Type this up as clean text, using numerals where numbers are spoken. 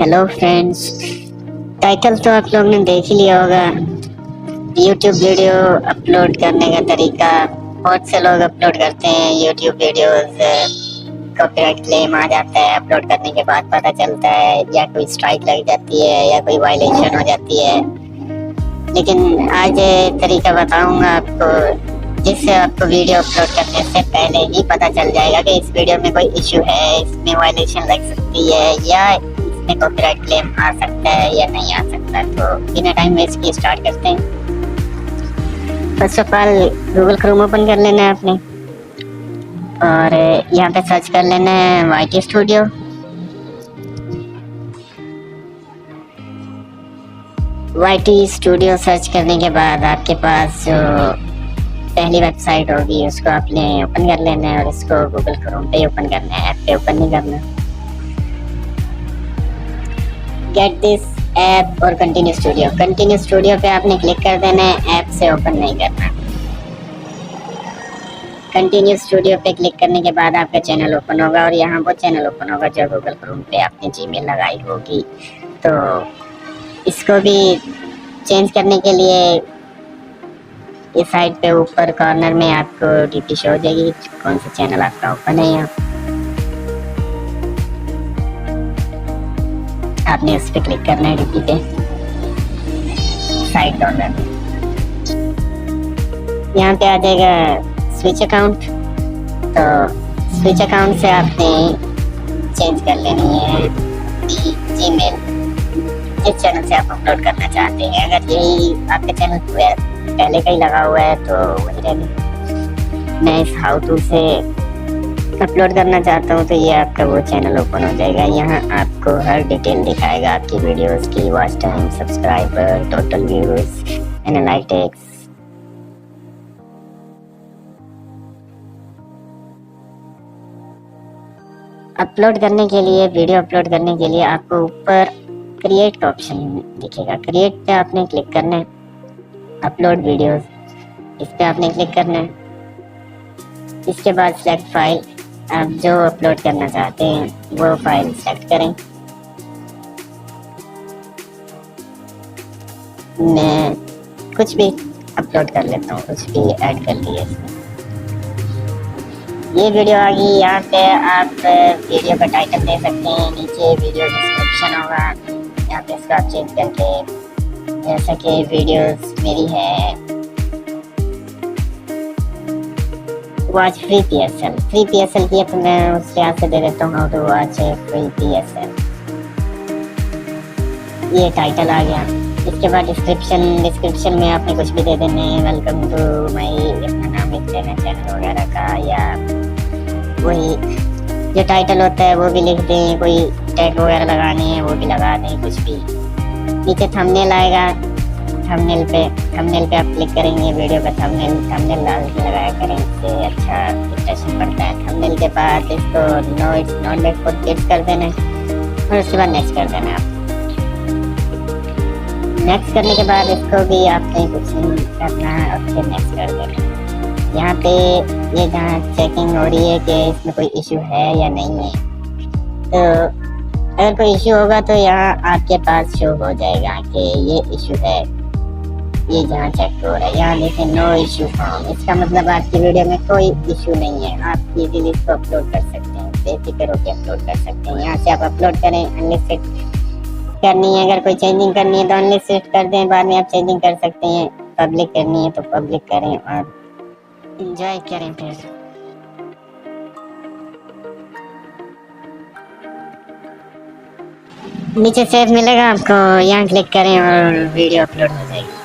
Hello friends, title तो आप लोग ने देख ही लिया होगा। यूट्यूब वीडियो अपलोड करने का तरीका। बहुत से लोग अपलोड करते हैं यूट्यूब वीडियोस, कॉपीराइट क्लेम आ जाता है अपलोड करने के बाद पता चलता है, या कोई स्ट्राइक लग जाती है या कोई वायलेशन हो जाती है। लेकिन आज तरीका बताऊंगा आपको जिससे आपको वीडियो अपलोड करने से पहले ही पता चल जाएगा कि इस वीडियो में कोई इश्यू है, इसमें वायलेशन लग सकती है या इसमें कॉपीराइट क्लेम आ सकता है या नहीं आ सकता। तो बिना टाइम वेस्ट किए स्टार्ट करते हैं। First of all Google Chrome open कर लेना है आपने और यहाँ पे सर्च कर लेना है YT studio. YT studio search करने के बाद आपके पास जो पहली वेबसाइट होगी उसको आपने ओपन कर लेना है और इसको गूगल क्रोम पे ओपन करना है, ऐप पे ओपन नहीं करना। गेट दिस ऐप और कंटिन्यू स्टूडियो पे आपने क्लिक कर देना है, ऐप से ओपन नहीं करना। कंटिन्यू स्टूडियो पे क्लिक करने के बाद आपका चैनल ओपन होगा और यहाँ वो चैनल ओपन होगा जो गूगल क्रोम पे आपने जीमेल लगाई होगी। तो इसको भी चेंज करने के लिए इस साइड पे ऊपर कॉर्नर में आपको डीपी शो हो जाएगी कौन सा चैनल आपका ओपन है। यहाँ आपने उस पर क्लिक करना है, डीपी पे साइड कॉर्नर में। यहाँ पे आ जाएगा स्विच अकाउंट। तो स्विच अकाउंट से आपने चेंज कर लेनी है जीमेल जिस चैनल से आप अपलोड करना चाहते हैं। अगर यही आपके चैनल पहले का ही लगा हुआ है तो वही रहने। मैं इस हाउ टू से अपलोड करना चाहता हूँ तो ये आपका वो चैनल ओपन हो जाएगा। यहाँ आपको हर डिटेल दिखाएगा आपकी वीडियोस की, watch time, subscriber, total views, analytics. Upload करने के लिए, वीडियो अपलोड करने के लिए आपको ऊपर क्रिएट का ऑप्शन दिखेगा। क्रिएट पे आपने क्लिक करना है, अपलोड वीडियोस इस पे आपने क्लिक करना है। इसके बाद सिलेक्ट फाइल, आप जो अपलोड करना चाहते हैं वो फाइल सेलेक्ट करें। मैं कुछ भी अपलोड कर लेता हूँ, कुछ भी ऐड कर दिए इसमें। ये वीडियो आ गई। यहाँ पे आप वीडियो का टाइटल दे सकते हैं, नीचे वीडियो डिस्क्रिप्शन होगा, यहाँ पे इसको आप चेंज करके जैसा कि वीडियोस मेरी है वॉच फ्री पीएसएल की है तो मैं उस यहाँ से दे देता हूँ how to watch free PSL. ये टाइटल आ गया। इसके बाद डिस्क्रिप्शन में आपने कुछ भी दे देना है, वेलकम टू माई, अपना नाम लिख देना चैनल वगैरह का, या वही जो टाइटल होता है वो भी लिख दें, कोई टैग वगैरह लगाने हैं वो भी लगा दें, कुछ भी। नीचे थंबनेल आएगा, थंबनेल पे आप क्लिक करेंगे, वीडियो का थंबनेल डाल के लगाया करें, इससे अच्छा इंप्रेशन पड़ता है। थंबनेल के बाद इसको no it's not made for kids कर देना है और उसके बाद नेक्स्ट कर देना है आप। नेक्स्ट करने के बाद इसको भी आपने कुछ नहीं करना है और फिर नेक्स्ट कर देना। यहाँ पे ये जहाँ चेकिंग हो रही है कि इसमें कोई इशू है या नहीं है, तो अगर कोई इशू होगा तो यहाँ आपके पास शो हो जाएगा कि ये इशू है। ये जहाँ चेक हो रहा है यहाँ देखें नो इशू फाउंड, इसका मतलब आपकी वीडियो में कोई इशू नहीं है, आप इजीली इसको अपलोड कर सकते हैं, बेफिक्र होकर अपलोड कर सकते हैं। यहाँ से आप अपलोड करें, अनलिस्टेड करनी है, अगर कोई चेंजिंग करनी है तो अनलिस्टेड कर दें, बाद में आप चेंजिंग कर सकते हैं। पब्लिक करनी है तो पब्लिक करें और एंजॉय करें। फिर नीचे सेव मिलेगा आपको, यहाँ क्लिक करें और वीडियो अपलोड हो जाएगी।